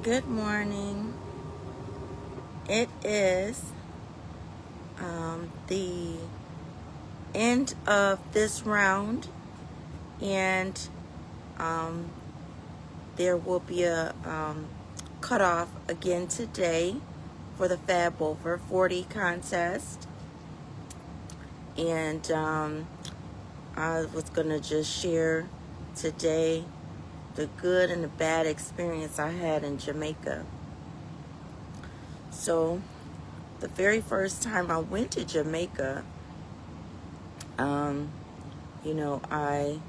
Good morning. It is the end of this round, and um, there will be a cutoff again today for the Fab Over 40 contest. And I was going to just share today the good and the bad experience I had in Jamaica. So, the very first time I went to Jamaica, um, I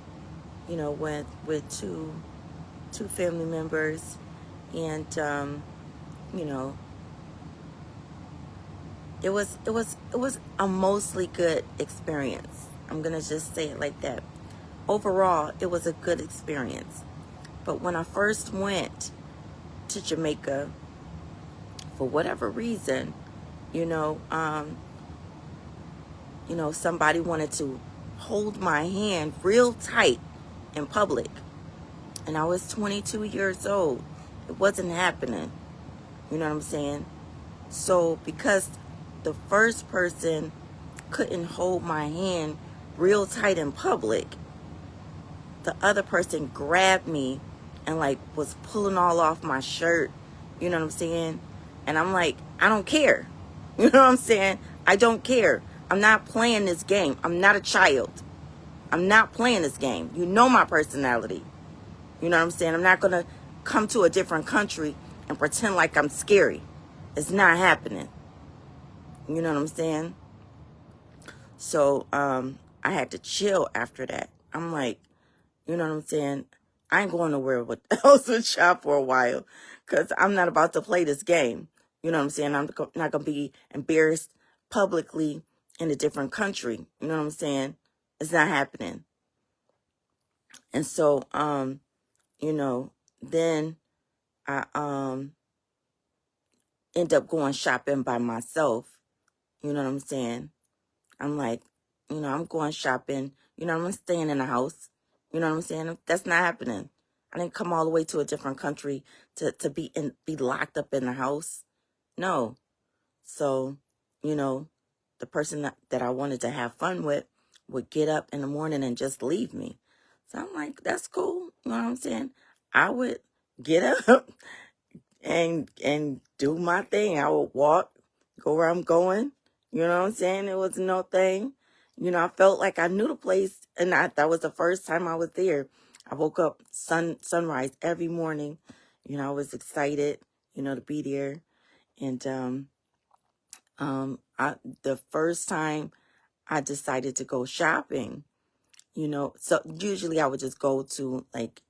went with two family members, and you know, it was a mostly good experience. I'm gonna just say it like that. Overall, it was a good experience. But when I first went to Jamaica, for whatever reason, you know, um, somebody wanted to hold my hand real tight in public, and I was 22 years old. It wasn't happening. You know what I'm saying? So because the first person couldn't hold my hand real tight in public, the other person grabbed me and like was pulling all off my shirt. You know what I'm saying? And I'm like, I don't care. You know what I'm saying? I don't care. I'm not playing this game. I'm not a child. I'm not playing this game. You know my personality. You know what I'm saying? I'm not going to come to a different country and pretend like I'm scary. It's not happening. You know what I'm saying? So I had to chill after that. I'm like, you know what I'm saying? I ain't going nowhere with else with y'all for a while, because I'm not about to play this game. You know what I'm saying? I'm not going to be embarrassed publicly in a different country. You know what I'm saying? It's not happening. And so, then I end up going shopping by myself. You know what I'm saying? I'm like, I'm going shopping. I'm staying in the house. You know what I'm saying? That's not happening. I didn't come all the way to a different country to be locked up in the house. No. So, you know, the person that I wanted to have fun with would get up in the morning and just leave me. So I'm like, that's cool. You know what I'm saying? I would get up and do my thing. I would walk, go where I'm going. You know what I'm saying? It was no thing. I felt like I knew the place, and that was the first time I was there. I woke up sunrise every morning. I was excited, to be there. And the first time I decided to go shopping, so usually I would just go to like,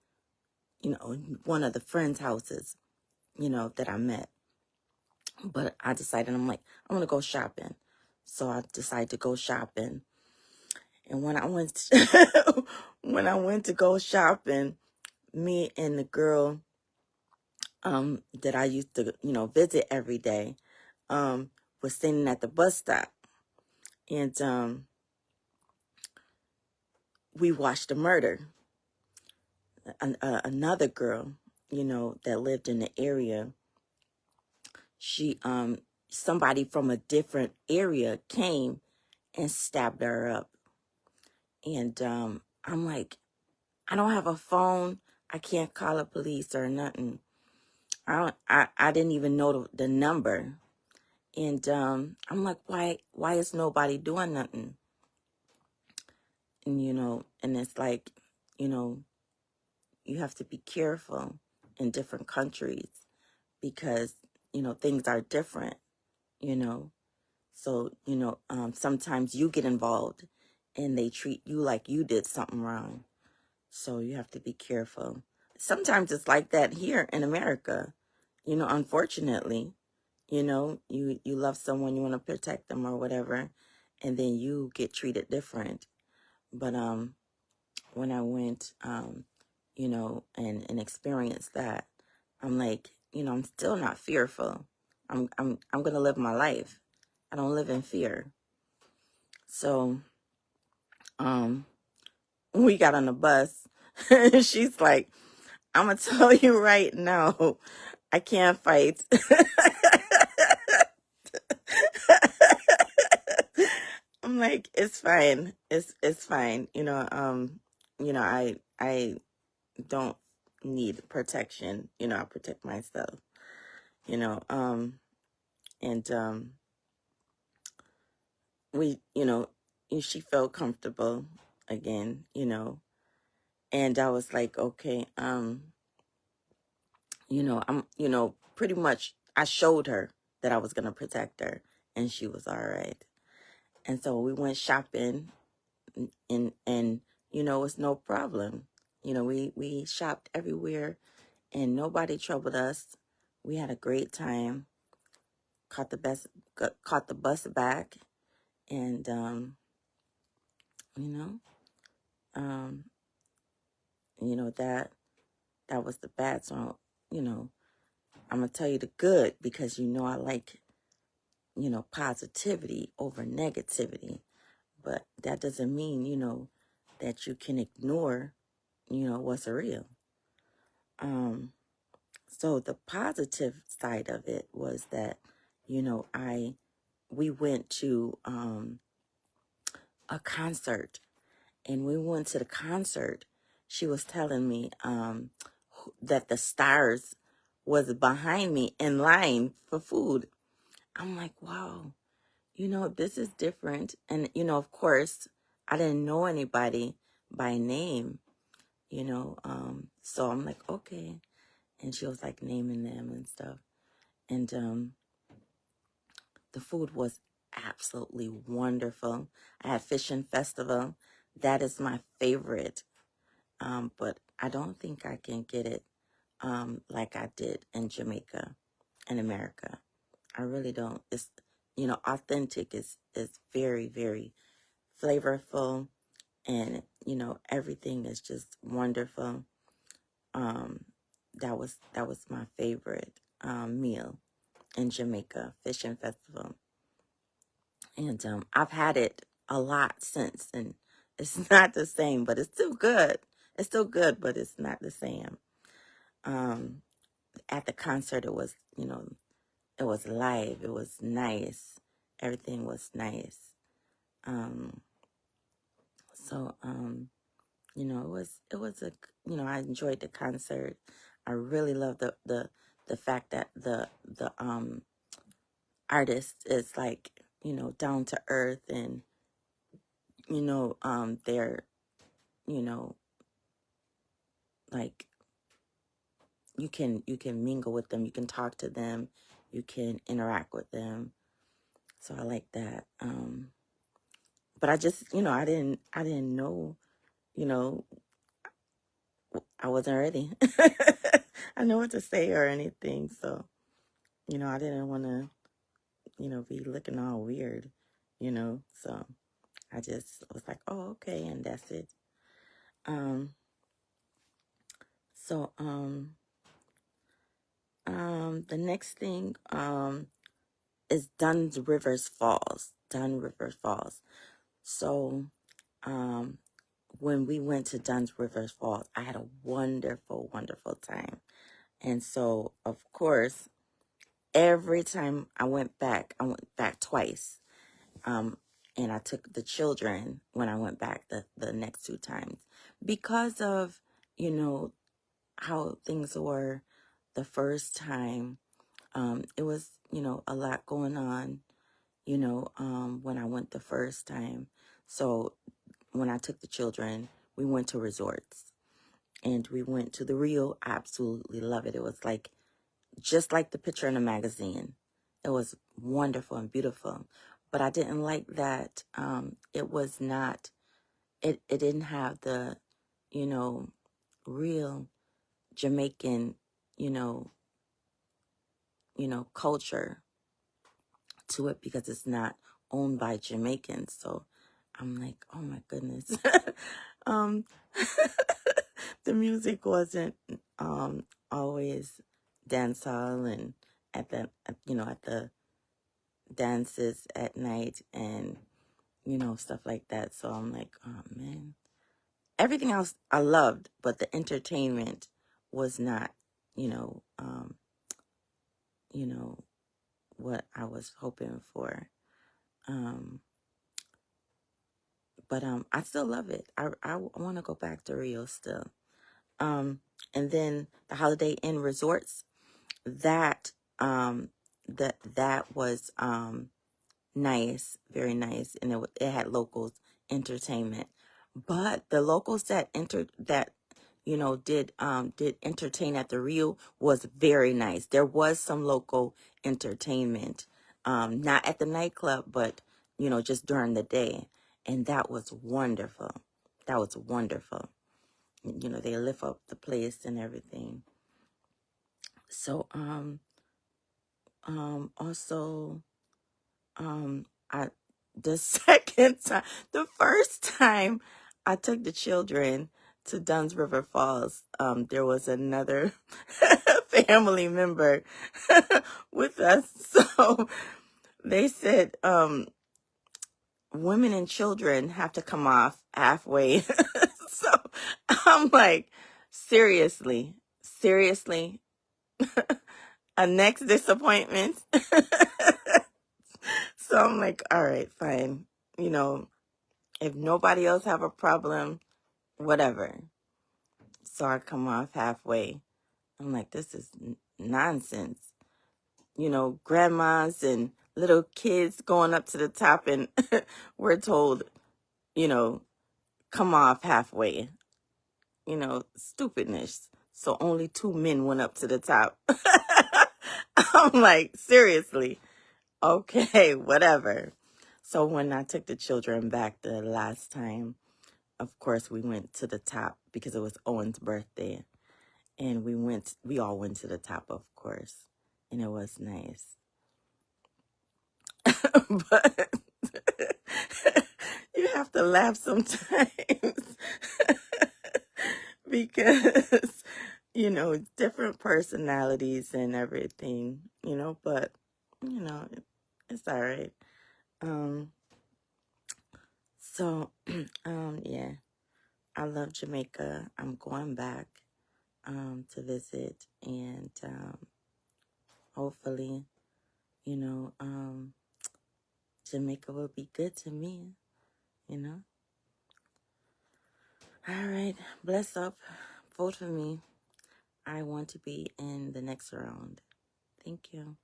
one of the friends' houses, that I met. But I decided, I'm like, I'm going to go shopping. So I decided to go shopping. And when I went, when I went to go shopping, me and the girl, that I used to, visit every day, was standing at the bus stop. And, we watched a murder. Another girl, that lived in the area, she, somebody from a different area came and stabbed her up. And I'm like, I don't have a phone. I can't call the police or nothing. I didn't even know the number. And I'm like, why is nobody doing nothing? And and it's like, you know, you have to be careful in different countries because, things are different, you know. So, sometimes you get involved and they treat you like you did something wrong. So you have to be careful. Sometimes it's like that here in America, unfortunately. You love someone, you want to protect them or whatever, and then you get treated different. But when I went, and experienced that, I'm like, I'm still not fearful. I'm gonna live my life. I don't live in fear. So we got on the bus. She's like, I'm gonna tell you right now, I can't fight. I'm like, it's fine. It's fine. I don't need protection. I protect myself. You know, and we, she felt comfortable again, and I was like, okay, I'm, pretty much I showed her that I was gonna protect her, and she was all right. And so we went shopping, and it's no problem. We shopped everywhere, and nobody troubled us. We had a great time. Caught the bus back, and you know, um, that was the bad. So I'm gonna tell you the good, because I like positivity over negativity. But that doesn't mean that you can ignore what's real. So the positive side of it was that we went to a concert, and we went to the concert. She was telling me that the stars was behind me in line for food. I'm like, wow, this is different. And of course, I didn't know anybody by name, so I'm like, okay. And she was like naming them and stuff. And the food was absolutely wonderful. I had fishing festival. That is my favorite. But I don't think I can get it like I did in Jamaica and America. I really don't. It's authentic is very, very flavorful, and everything is just wonderful. That was my favorite meal in Jamaica, fishing festival. And I've had it a lot since, and it's not the same, but it's still good. It's still good, but it's not the same. At the concert, it was, it was live. It was nice. Everything was nice. So, it was I enjoyed the concert. I really loved the fact that the artist is like, down to earth, and, they're, you know, like you can mingle with them, you can talk to them, you can interact with them. So I like that. But I just, I didn't know, you know, I wasn't ready. I know what to say or anything. So, I didn't want to, be looking all weird, So I just was like, oh, okay, and that's it. Um, so, the next thing, is Dunn's Rivers Falls. Dunn Rivers Falls. So, um, when we went to Dunn's Rivers Falls, I had a wonderful, wonderful time. And so, of course, every time I went back twice. And I took the children when I went back the next two times, because of, how things were the first time. It was, a lot going on, when I went the first time. So when I took the children, we went to resorts, and we went to the Rio. I absolutely love it. It was like, just like the picture in the magazine. It was wonderful and beautiful. But I didn't like that it was not, it didn't have the, you know, real Jamaican, you know, culture to it, because it's not owned by Jamaicans. So I'm like, oh my goodness. um, the music wasn't always dancehall, and at the dances at night, and stuff like that. So I'm like, oh man. Everything else I loved, but the entertainment was not, you know, um, you know, what I was hoping for. But I still love it. I want to go back to Rio still. And then the Holiday Inn resorts, that that was nice, very nice, and it had locals entertainment. But the locals that did entertain at the Rio was very nice. There was some local entertainment, not at the nightclub, but just during the day, and that was wonderful. That was wonderful. They lift up the place and everything. So also I the second time, the first time I took the children to Dunn's River Falls, there was another family member with us. So they said women and children have to come off halfway. So I'm like, seriously, a next disappointment. So I'm like, all right, fine. If nobody else have a problem, whatever. So I come off halfway. I'm like, this is nonsense. Grandmas and little kids going up to the top, and we're told, come off halfway. Stupidness. So only 2 men went up to the top. I'm like, seriously? Okay, whatever. So when I took the children back the last time, of course, we went to the top because it was Owen's birthday. And we all went to the top, of course. And it was nice. But you have to laugh sometimes because, different personalities and everything, but, it's all right. So, yeah, I love Jamaica. I'm going back to visit, and hopefully, Jamaica will be good to me, All right, bless up. Vote for me. I want to be in the next round. Thank you.